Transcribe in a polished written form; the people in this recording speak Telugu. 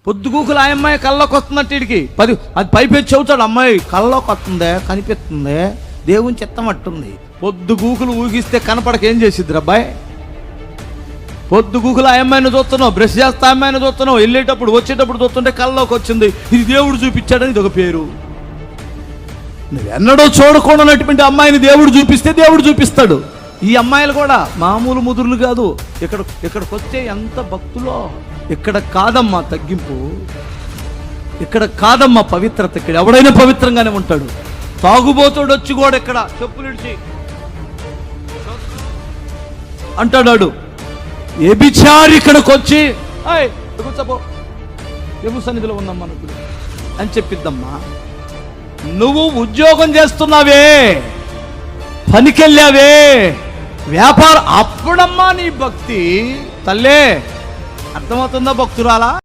పొద్దుగూకులు ఆ అమ్మాయి కళ్ళలోకి వస్తున్నట్టు వీడికి అది పైపెచ్చి చెబుతాడు, అమ్మాయి కళ్ళలోకి వస్తుందే, కనిపిస్తుంది, దేవుని చిత్తం అట్టుంది. పొద్దుగూకులు ఊగిస్తే కనపడక ఏం చేసిద్ది అబ్బాయి? పొద్దుగూకులు ఆ అమ్మాయిని చూస్తున్నావు, బ్రష్ చేస్తా అమ్మాయిని చూస్తున్నావు, వెళ్ళేటప్పుడు వచ్చేటప్పుడు చూస్తుంటే కళ్ళలోకి వచ్చింది, ఇది దేవుడు చూపించాడని ఇది ఒక పేరు. నువ్వెన్నడో చూడకూడనటువంటి అమ్మాయిని దేవుడు చూపిస్తే దేవుడు చూపిస్తాడు. ఈ అమ్మాయిలు కూడా మామూలు ముదురులు కాదు. ఇక్కడికి వస్తే ఎంత భక్తులో. ఇక్కడ కాదమ్మా తగ్గింపు, ఇక్కడ కాదమ్మా పవిత్రత. ఇక్కడ ఎవడైనా పవిత్రంగానే ఉంటాడు. తాగుబోతుడు వచ్చి కూడా ఇక్కడ చెప్పులు ఇడిచి అంటాడు, వ్యభిచారి ఇక్కడికి వచ్చి కూర్చోపో, ఏము సన్నిధిలో ఉన్నామ్మా నువ్వు అని చెప్పిద్దమ్మా. నువ్వు ఉద్యోగం చేస్తున్నావే, పనికెళ్ళావే, వ్యాపారం, అప్పుడమ్మా నీ భక్తి. తల్లే, అర్థమవుతుందా భక్తురాలా?